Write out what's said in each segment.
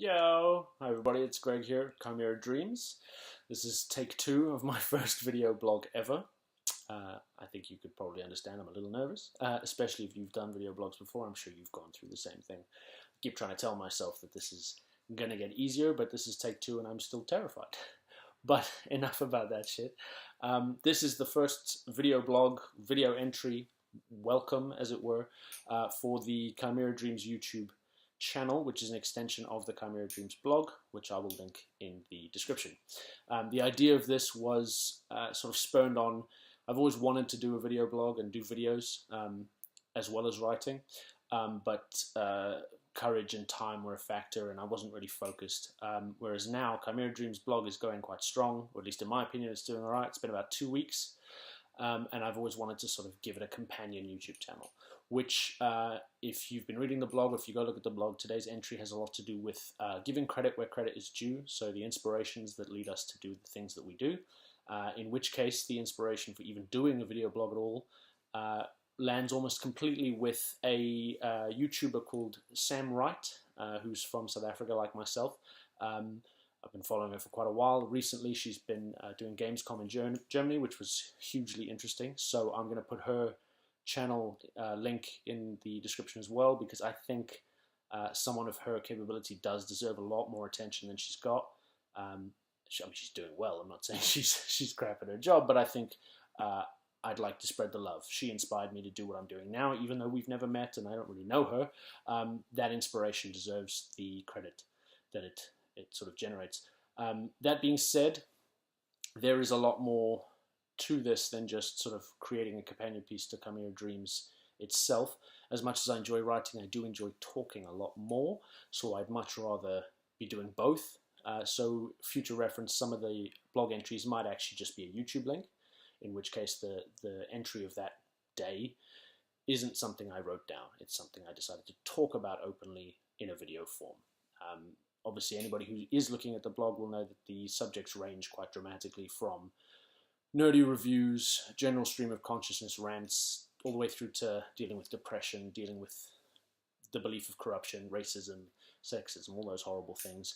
Yo! Hi everybody, it's Greg here, Chimera Dreams. This is take 2 of my first video blog ever. I think you could probably understand I'm a little nervous, especially if you've done video blogs before. I'm sure you've gone through the same thing. I keep trying to tell myself that this is going to get easier, but this is take 2 and I'm still terrified. But enough about that shit. This is the first video blog, video entry, welcome as it were, for the Chimera Dreams YouTube channel, which is an extension of the Chimera Dreams blog, which I will link in the description. The idea of this was sort of spurned on, I've always wanted to do a video blog and do videos as well as writing, but courage and time were a factor and I wasn't really focused. Whereas now, Chimera Dreams blog is going quite strong, or at least in my opinion it's doing alright. It's been about 2 weeks. And I've always wanted to sort of give it a companion YouTube channel, which if you've been reading the blog, or if you go look at the blog, today's entry has a lot to do with giving credit where credit is due, so the inspirations that lead us to do the things that we do, in which case the inspiration for even doing a video blog at all lands almost completely with a YouTuber called Sam Wright, who's from South Africa like myself. I've been following her for quite a while. Recently, she's been doing Gamescom in Germany, which was hugely interesting. So I'm going to put her channel link in the description as well, because I think someone of her capability does deserve a lot more attention than she's got. I mean, she's doing well. I'm not saying she's crap at her job, but I think I'd like to spread the love. She inspired me to do what I'm doing now, even though we've never met and I don't really know her. That inspiration deserves the credit that it sort of generates. That being said, there is a lot more to this than just sort of creating a companion piece to Chimera Dreams itself. As much as I enjoy writing, I do enjoy talking a lot more, so I'd much rather be doing both. So future reference, some of the blog entries might actually just be a YouTube link, in which case the entry of that day isn't something I wrote down. It's something I decided to talk about openly in a video form. Obviously, anybody who is looking at the blog will know that the subjects range quite dramatically from nerdy reviews, general stream of consciousness rants, all the way through to dealing with depression, dealing with the belief of corruption, racism, sexism, all those horrible things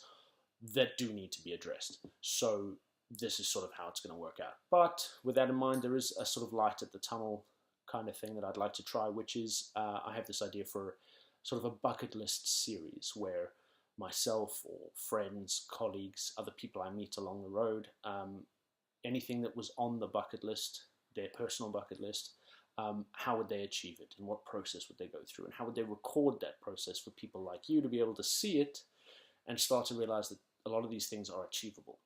that do need to be addressed. So this is sort of how it's going to work out. But with that in mind, there is a sort of light at the tunnel kind of thing that I'd like to try, which is I have this idea for sort of a bucket list series where myself or friends, colleagues, other people I meet along the road, anything that was on the bucket list, their personal bucket list, how would they achieve it and what process would they go through and how would they record that process for people like you to be able to see it and start to realize that a lot of these things are achievable.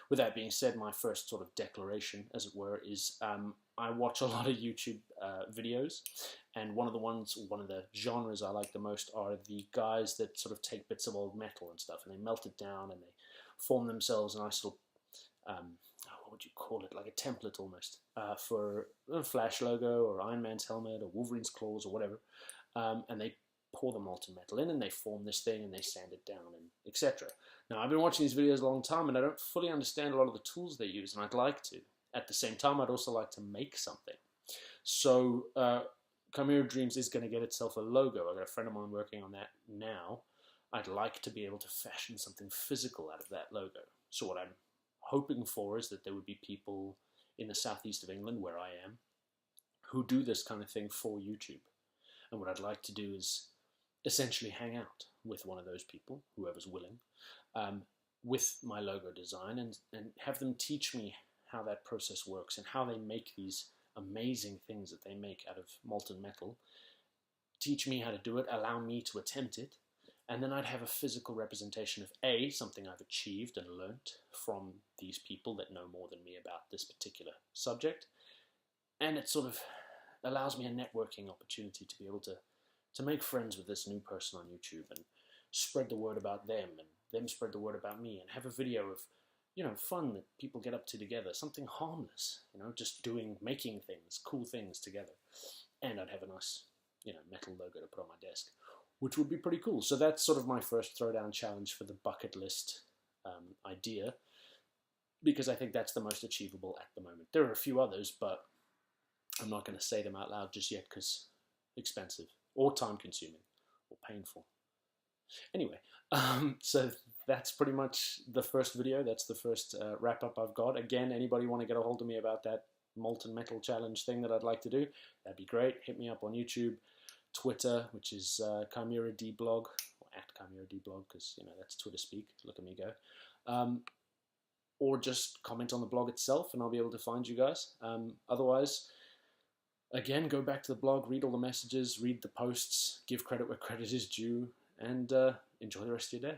With that being said, my first sort of declaration, as it were, is I watch a lot of YouTube videos, and one of the genres I like the most are the guys that sort of take bits of old metal and stuff, and they melt it down, and they form themselves a nice little, what would you call it, like a template almost, for a Flash logo, or Iron Man's helmet, or Wolverine's claws, or whatever, and they pour the molten metal in and they form this thing and they sand it down and etc. Now I've been watching these videos a long time and I don't fully understand a lot of the tools they use, and I'd like to. At the same time, I'd also like to make something. So Chimera Dreams is going to get itself a logo. I've got a friend of mine working on that now. I'd like to be able to fashion something physical out of that logo. So what I'm hoping for is that there would be people in the southeast of England, where I am, who do this kind of thing for YouTube. And what I'd like to do is essentially hang out with one of those people, whoever's willing, with my logo design and have them teach me how that process works and how they make these amazing things that they make out of molten metal. Teach me how to do it, allow me to attempt it, and then I'd have a physical representation of A, something I've achieved and learnt from these people that know more than me about this particular subject, and it sort of allows me a networking opportunity to be able to make friends with this new person on YouTube and spread the word about them and them spread the word about me and have a video of, you know, fun that people get up to together, something harmless, you know, just making things, cool things together. And I'd have a nice, you know, metal logo to put on my desk, which would be pretty cool. So that's sort of my first throwdown challenge for the bucket list idea, because I think that's the most achievable at the moment. There are a few others, but I'm not going to say them out loud just yet because expensive or time consuming or painful. Anyway, so that's pretty much the first video. That's the first wrap up I've got. Again, anybody want to get a hold of me about that molten metal challenge thing that I'd like to do, that'd be great. Hit me up on YouTube, Twitter, which is Chimera D blog, or at Chimera D blog, because that's Twitter speak. Look at me go. Or just comment on the blog itself, and I'll be able to find you guys. Otherwise, again, go back to the blog, read all the messages, read the posts, give credit where credit is due, and enjoy the rest of your day.